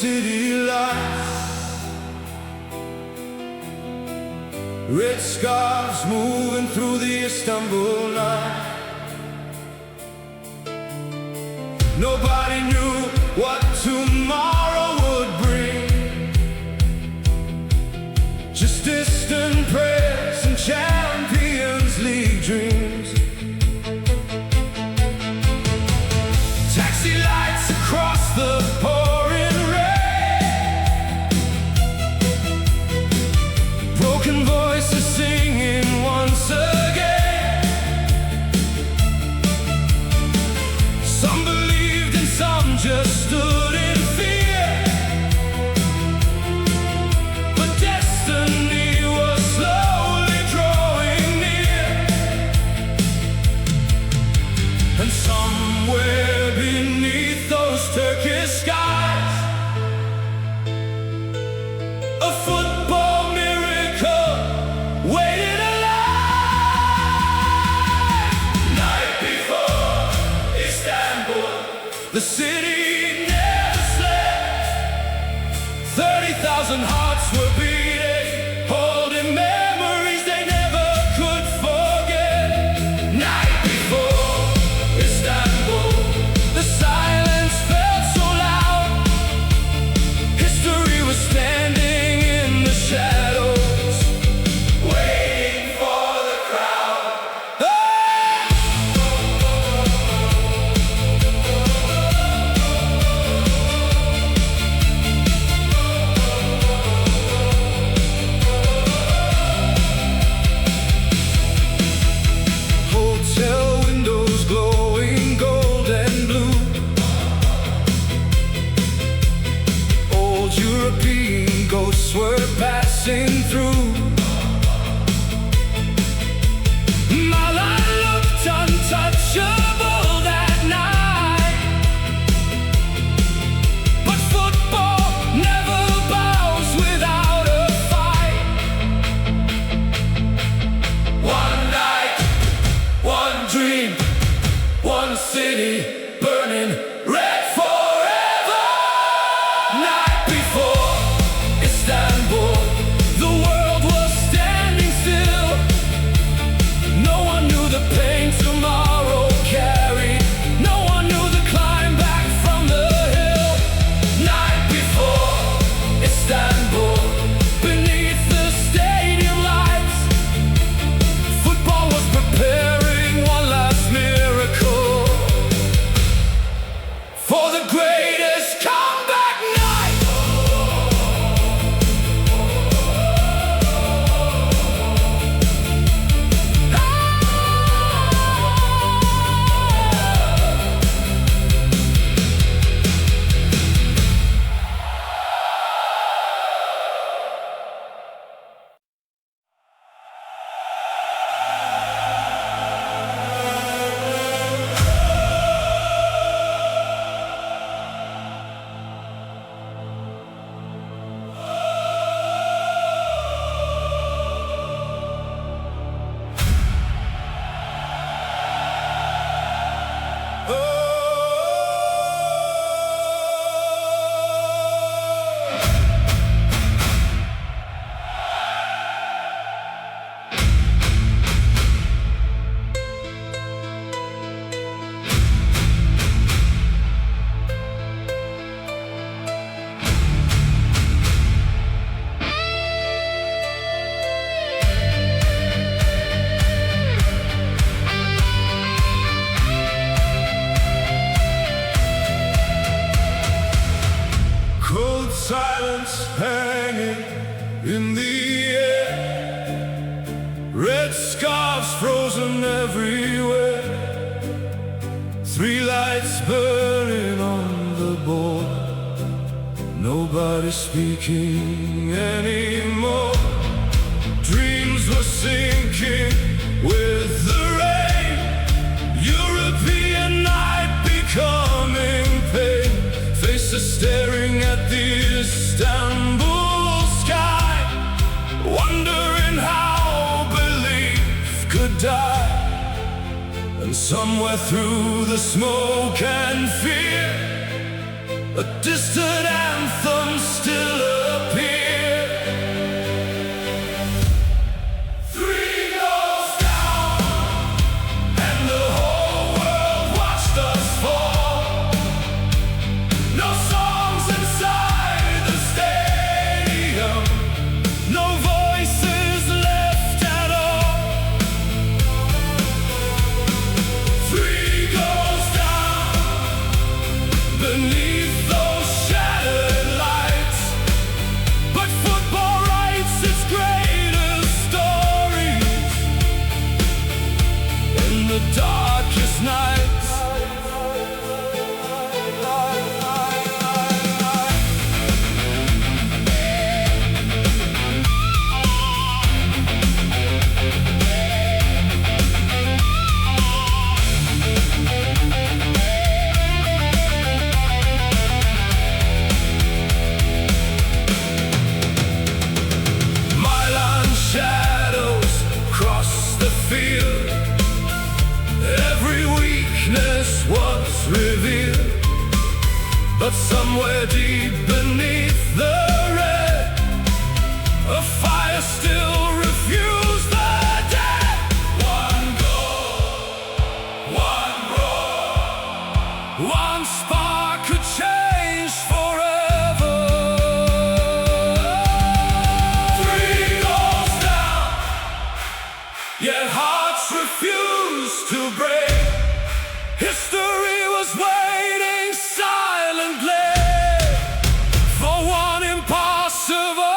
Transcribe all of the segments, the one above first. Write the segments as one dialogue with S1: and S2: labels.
S1: city lights, red scarves moving through the Istanbul night. Nobody knew what tomorrow would bring, just distant prayers and Champions League dreams. Taxi lights across the pouring rain, broken voices singing once again. Some believed and some just stood in fear, but destiny was slowly drawing near. And somewhere beneath those Turkish skies, a football miracle waited alive. Night before Istanbul, the city never slept. 30,000 hearts were beating, holding memories they never could forget. Night before Istanbul, the silence felt so loud. History was standing in the shadows, waiting for the crowd. Hotel windows glowing gold and blue, old European ghosts were passing through. Milan looked untouchable that night, but football never bows without a fight. One night, one dream, one city burning red forever. Night before Istanbul, the world was standing still. No one knew the pain tomorrow carried, no one knew the climb back from the hill. Night before Istanbul, beneath the stadium lights, football was preparing one last miracle for the greatest comeback night. Cold silence hanging in the air, red scarves frozen everywhere. Three lights burning on the board, nobody speaking anymore. Dreams were sinking with the rain, European night becoming pain. Faces staring at the Istanbul sky, wondering how belief could die. And somewhere through the smoke and fear, a distant anthem still appear. Three goals down, and the whole world watched us fall. No songs inside the stadium, no voices left at all. Three goals down, beneath those shattered lights. But football writes its greatest stories in the darkest nights. Milan shadows cross the field. Every weakness was revealed. But somewhere deep beneath the red, a fire still refused the dead. One goal, one roar, one spark could change forever. Three goals down, yet hearts refused to break. History was waiting silently for one impossible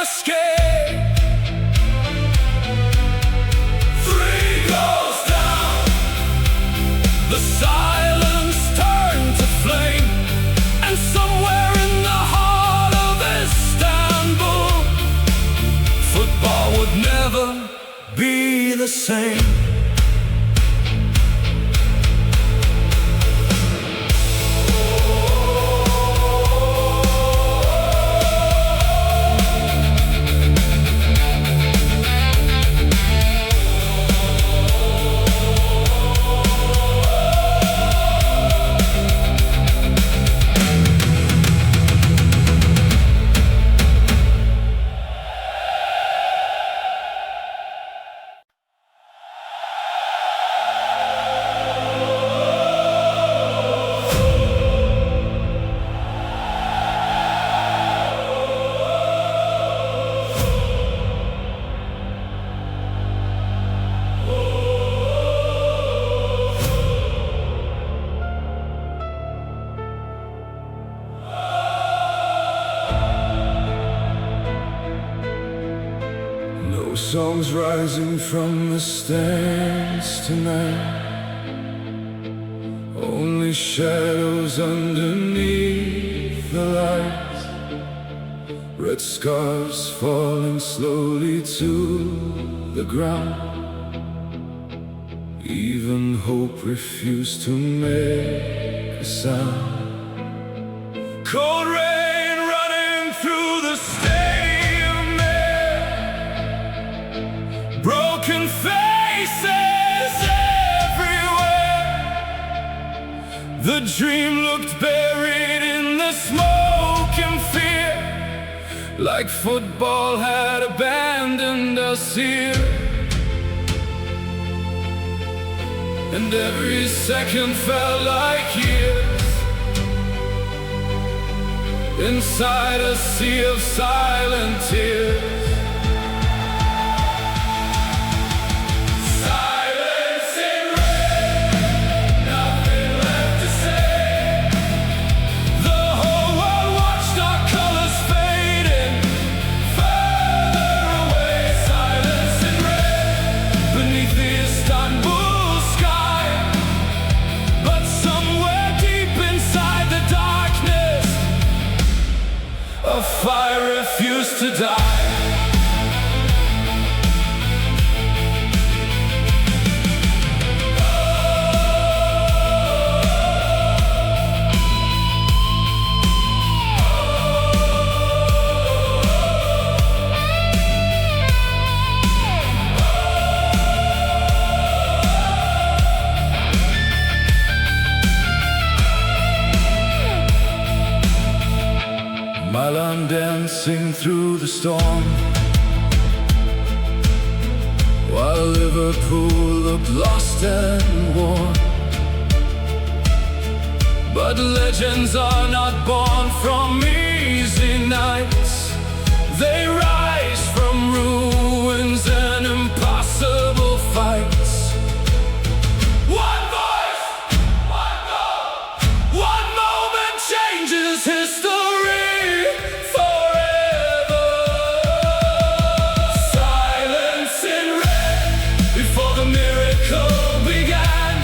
S1: escape. Three goals down, the silence turned to flame, and somewhere in the heart of Istanbul, football would never be the same. No songs rising from the stands tonight, only shadows underneath the lights. Red scarves falling slowly to the ground. Even hope refused to make a sound. Cold rain running through the stadium air, broken faces everywhere. The dream looked buried in the smoke and fear, like football had abandoned us here. And every second felt like years inside a sea of silent tears. Silence in red, nothing left to say. The whole world watched our colors fading further away. Silence in red, beneath the Istanbul sky. But somewhere deep inside the darkness, a fire refused to die. dancing through the storm, while Liverpool looked lost and worn. But legends are not born from easy nights. They rise from ruins and impossible fights. One voice, one goal, one moment changes history forever. Silence in red before the miracle began.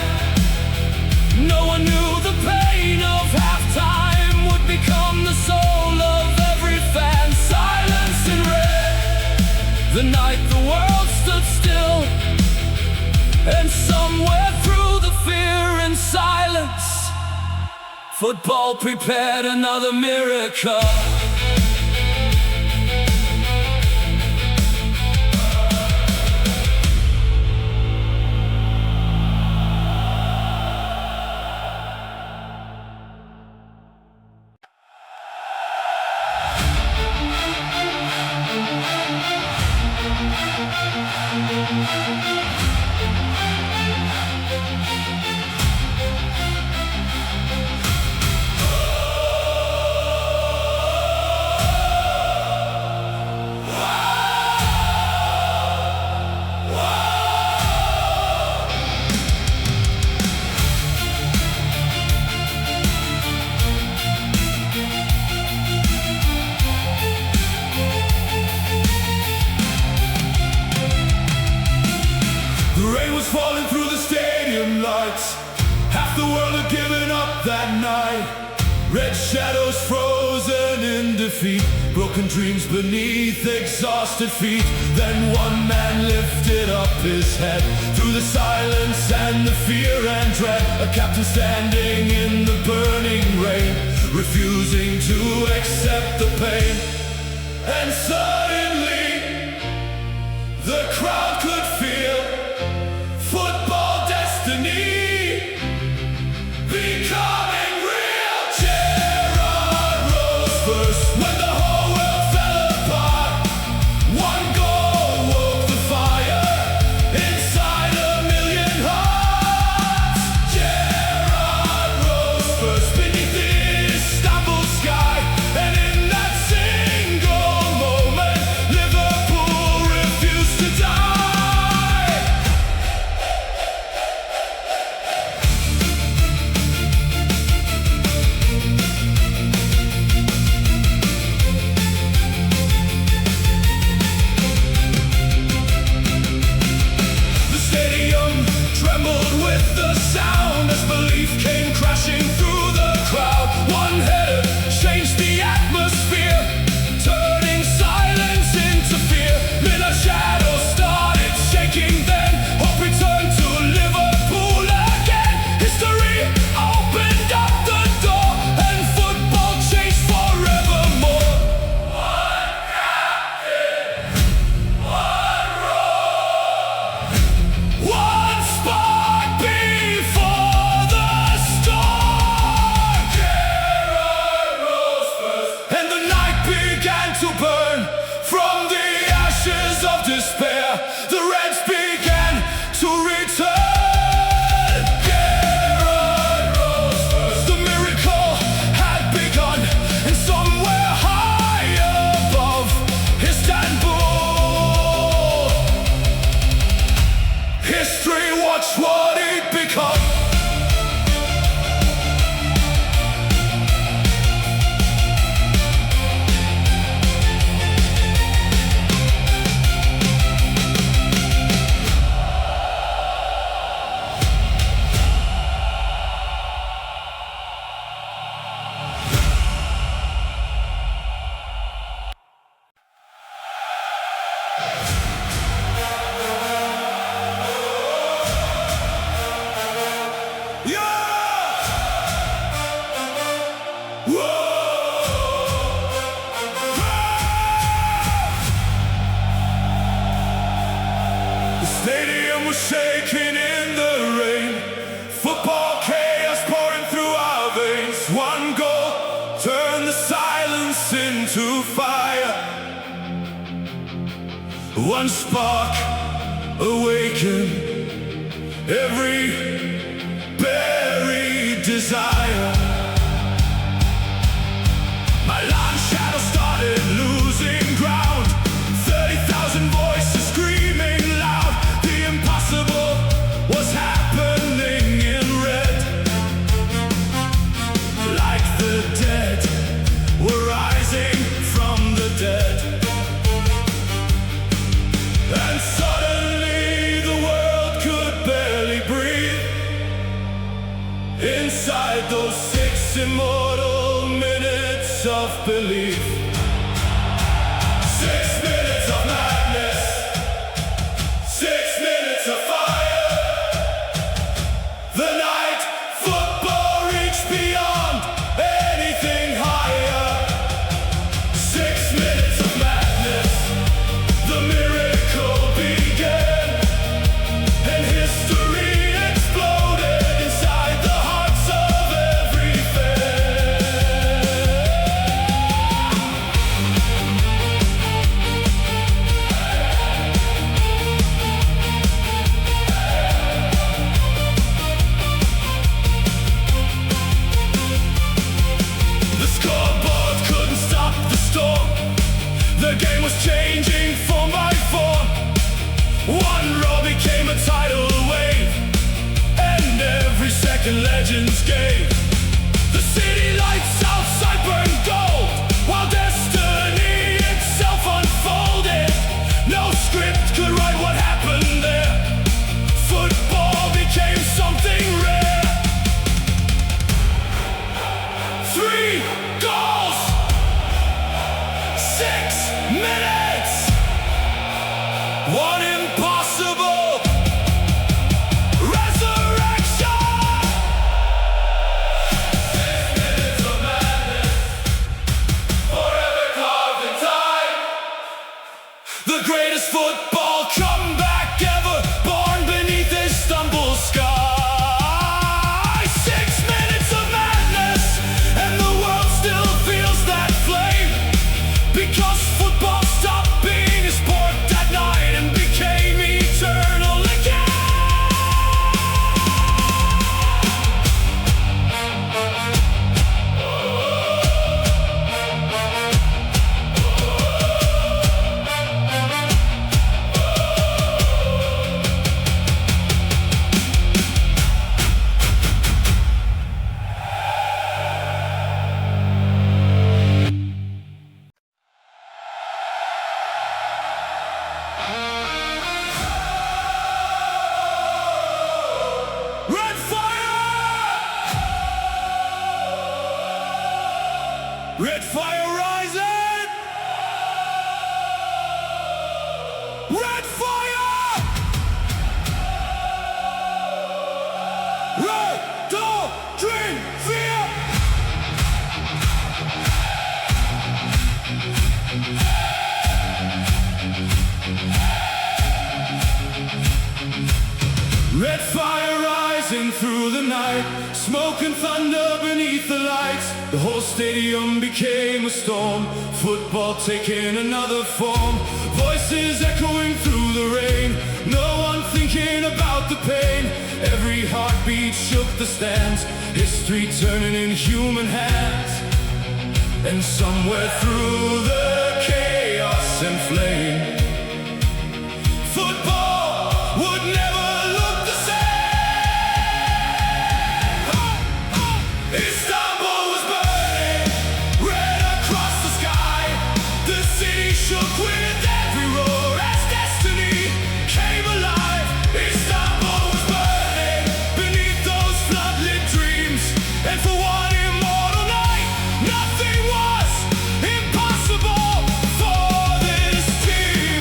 S1: No one knew the pain of halftime would become the soul of every fan. Silence in red, the night the world stood still, and somewhere through the fear and silence, football prepared another miracle.
S2: The rain was falling through the stadium lights. Half the world had given up that night. Red shadows frozen in defeat, broken dreams beneath exhausted feet. Then one man lifted up his head through the silence and the fear and dread. A captain standing in the burning rain, refusing to accept the pain. And suddenly the crowd could feel football destiny becoming real. Gerrard rose first when the whole world fell apart. One goal woke the fire inside a million hearts. Gerrard rose first beneath the Istanbul sky, and in that single moment, Liverpool refused to die. The stadium trembled with the sound as belief came crashing through the crowd. One header changed the atmosphere, turning silence into fear. Milan shadows started shaking then, hope returned to Liverpool again. History opened up the door, and football changed forevermore. One captain, one roar, one spark before the storm. Gerrard rose first, and the night began to burn. From the ashes of despair, the Reds began to return. Gerrard rose first, the miracle had begun, and somewhere high above Istanbul, history watched what it become. The stadium was shaking in the rain. Football chaos pouring through our veins. One goal turned the silence into fire. one spark awaken every buried desire. My long shadow started losing ground. 30,000 voices screaming loud. The impossible was happening in red. Like the dead were rising from the dead. And suddenly the world could barely breathe. Inside those 6 immortal minutes of belief. 6 minutes of madness, 6 minutes of fire. The night football reached beyond anything higher. 6 minutes of madness, the miracle began, and history exploded inside the hearts of every fan. The scoreboard couldn't stop the storm. The game was changing form by form. One row became a tidal wave, and every second legends gave. The city lights outside burned gold, while destiny itself unfolded. No script could write what happened there. Football became something rare. 3 goals, 6 minutes. One impossible resurrection. 6 minutes of madness, forever carved in time. The greatest football comeback ever, born beneath Istanbul's sky. 6 minutes of madness, and the world still feels that flame. Because football stopped being a sport that night and became eternal again. Red fire! Red fire rising! Red fire! Red, don't drink fear! Red fire rising through the night, smoke and thunder beneath the lights. The whole stadium became a storm, football taking another form. Voices echoing through the rain, no one thinking about the pain. Every heartbeat shook the stands, history turning in human hands. And somewhere through the chaos and flame, football would never look the same. Istanbul was burning, red across the sky. The city shook with every roar as destiny came alive. Istanbul was burning beneath those floodlit dreams, and for one immortal night, nothing was impossible for this team.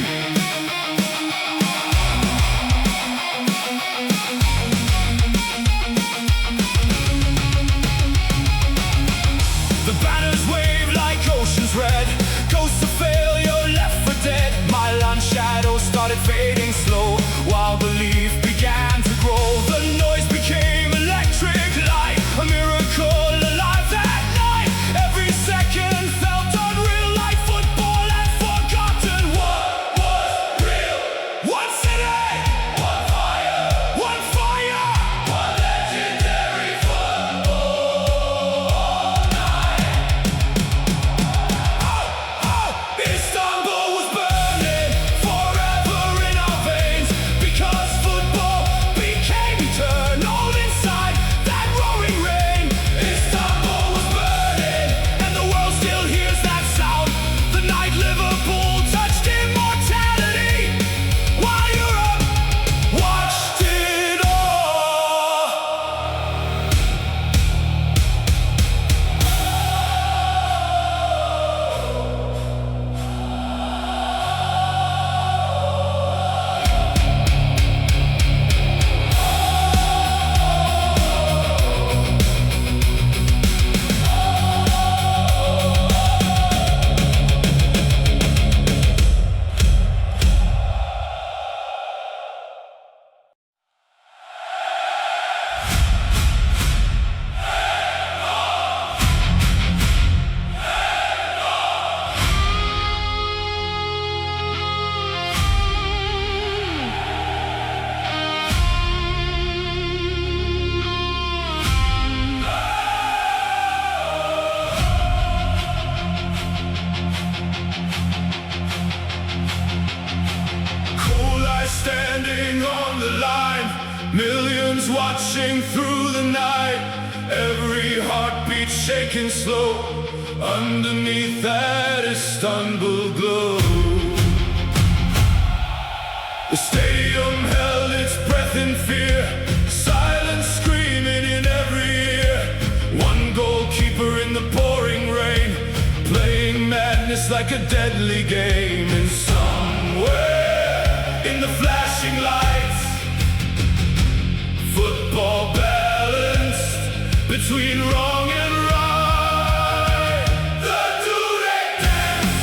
S2: Millions watching through the night, every heartbeat shaking slow underneath that Istanbul glow. The stadium held its breath in fear, silence screaming in every ear. One goalkeeper in the pouring rain, playing madness like a deadly game. And somewhere in the flashing lights, football balanced between wrong and right. The Dudek Dance,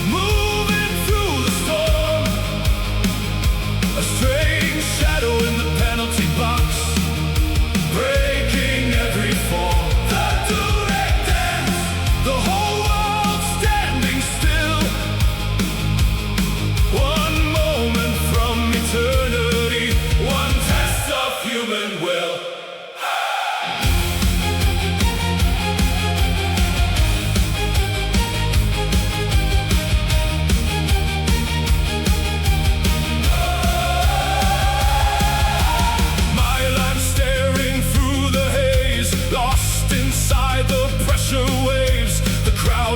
S2: moving through the storm, a strange shadow in the penalty box, breaking every form. The Dudek Dance, the whole world standing still, one moment from eternity, one test of human will.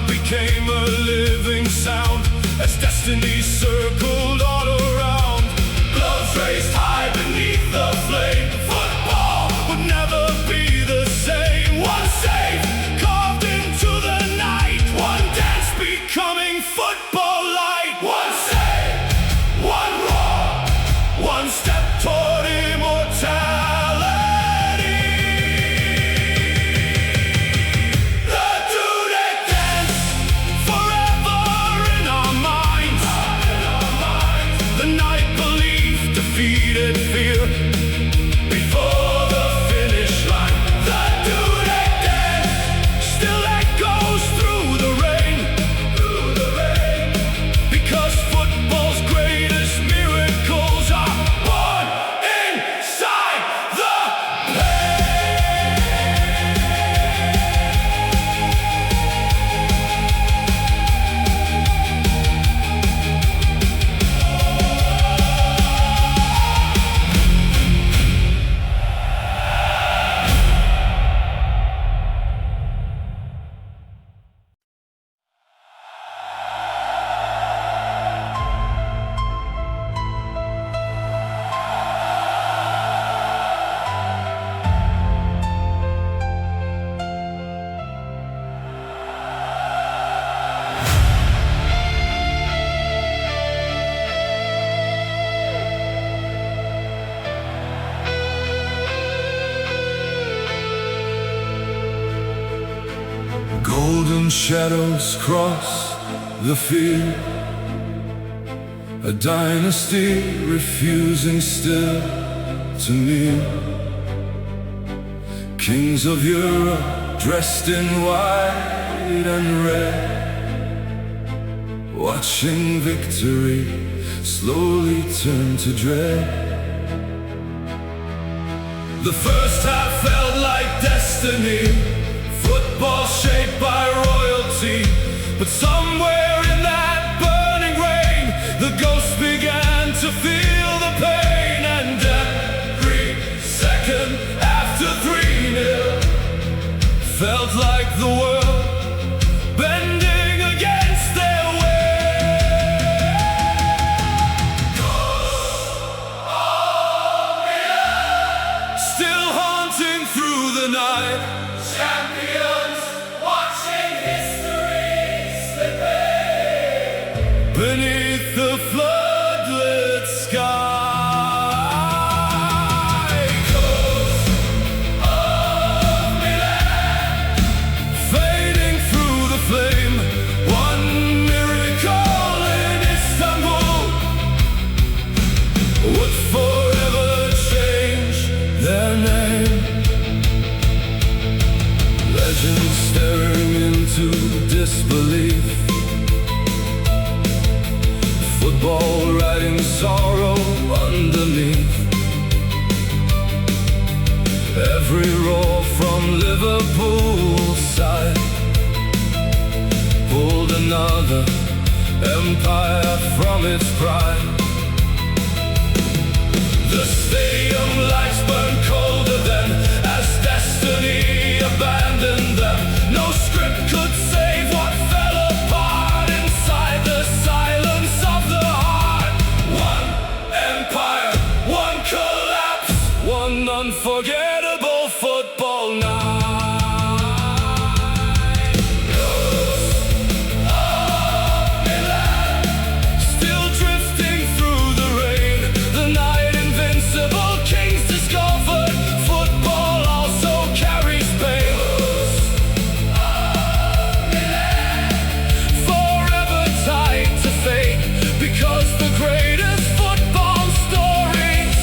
S2: Became a living sound as destiny circled all around. Gloves raised high beneath the flame. Football would never be the same. One save carved into the night, one dance becoming football light. One save, one roar, one step toward immortality. Defeated fear before the finish line. The Dudek Dance still echoes through the rain, because football's greatest miracles are born inside the golden shadows cross the field, a dynasty refusing still to kneel. Kings of Europe dressed in white and red, watching victory slowly turn to dread. The first half felt like destiny, football shaped by royalty. But somewhere in that burning rain, the ghosts began to feel the pain. And every second after 3-0 felt like the world bending against their will. Still haunting through the night, champions watching history slipping beneath the floodlit sky. Coast of Milan, fading through the flame, one miracle in Istanbul would forever change their name. Legends staring into disbelief, football writing sorrow underneath. Every roar from Liverpool's side pulled another empire from its pride.
S1: The stadium lights burn colder than as destiny abandoned them. No script could save what fell apart inside the silence of the heart. One empire, one collapse, one unforgettable football night. Still drifting through the rain, the night invincible kings discovered. Football also carries pain. Forever tied to fate, because the greatest football stories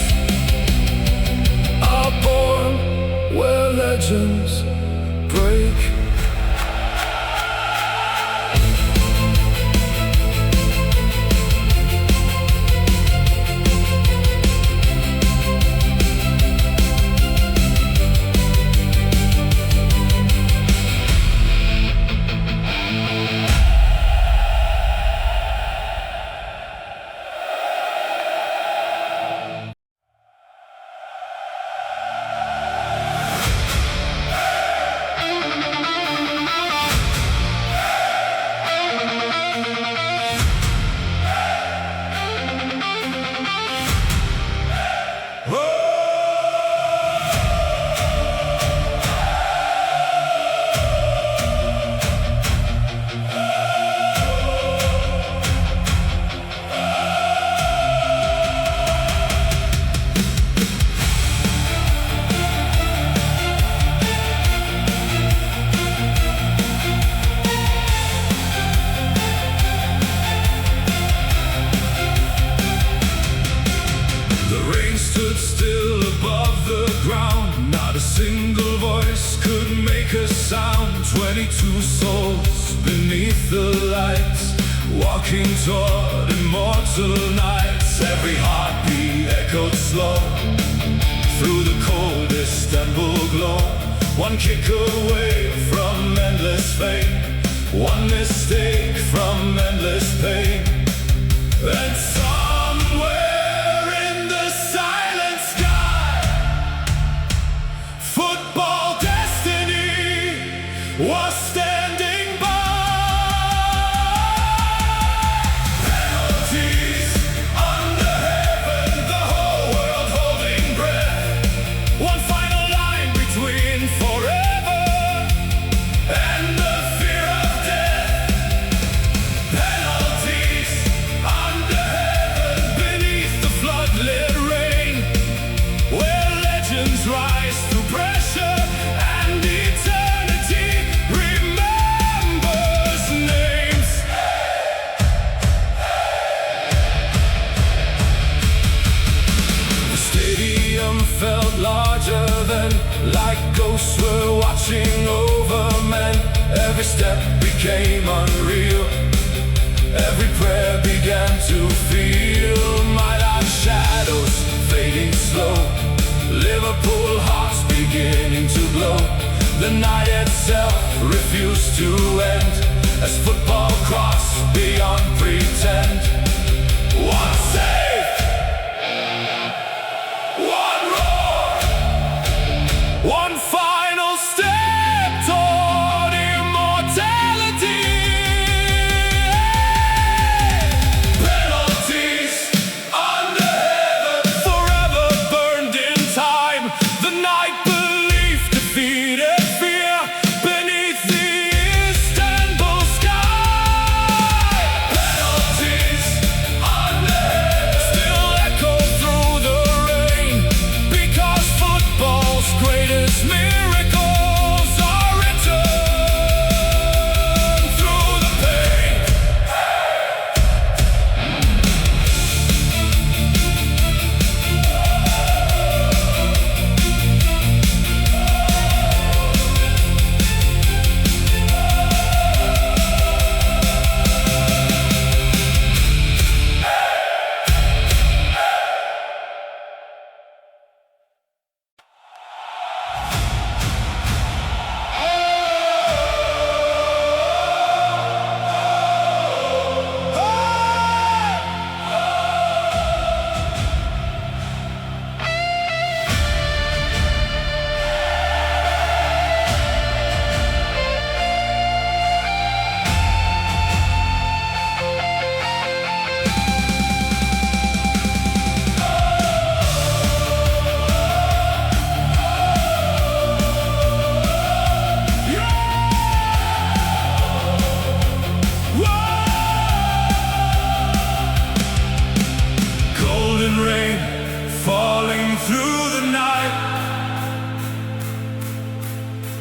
S1: are born where legends break. The rain stood still above the ground. Not a single voice could make a sound. 22 souls beneath the lights, walking toward immortal nights. Every heartbeat echoed slow through the cold Istanbul glow. One kick away from endless fame, one mistake from endless pain. And somewhere in the silent sky, football destiny was standing by. Penalties under heaven, the whole world holding breath. One final line between forever and the fear of death. Penalties under heaven, beneath the floodlit rain, where legends rise through pressure and eternity remembers names. The stadium felt larger than, like ghosts were watching over men. Every step became unreal, every prayer began to feel. Milan shadows fading slow, Liverpool hearts beginning to glow. The night itself refused to end, as football crossed beyond pretend. One save, one roar, one final step toward immortality. Penalties under heaven, forever burned in time. The night belief defeated fear beneath the Istanbul sky. Penalties under heaven still echo through the rain, because football's greatest miracles are written through the pain.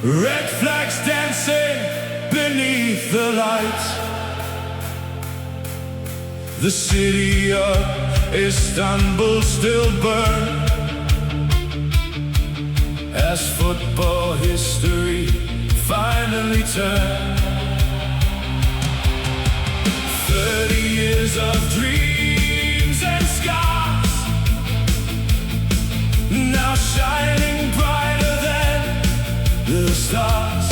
S2: red flags dancing beneath the lights. The city of Istanbul still burns as football history finally turned. 30 years of dreams and scars, now shining brighter than the stars.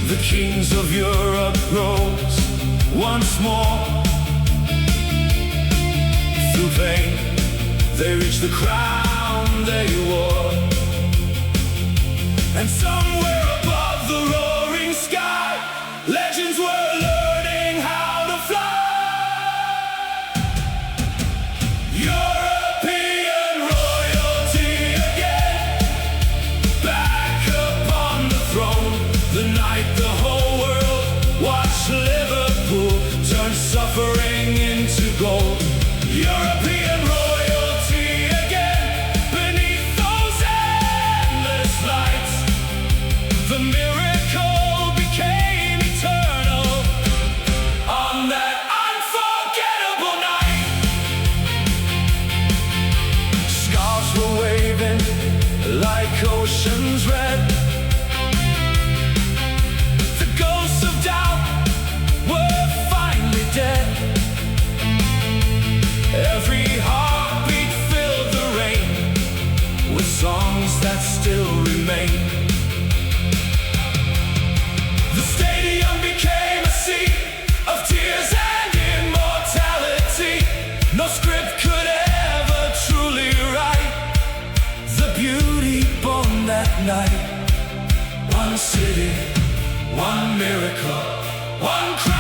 S2: The kings of Europe rose once more. Through pain, they reached the crown they wore. And somewhere above the roaring sky, legends were learning how to fly. European royalty again, back upon the throne. The night the whole world watched Liverpool turn suffering into gold. European royalty again, beneath those endless lights. The miracle became eternal on that unforgettable night. Scarves were waving like oceans red. The ghosts of doubt were finally dead. Every heartbeat filled the rain with songs that still remain. The stadium became a sea of tears and immortality. No script could ever truly write the beauty born that night. One city, one miracle, one crowd.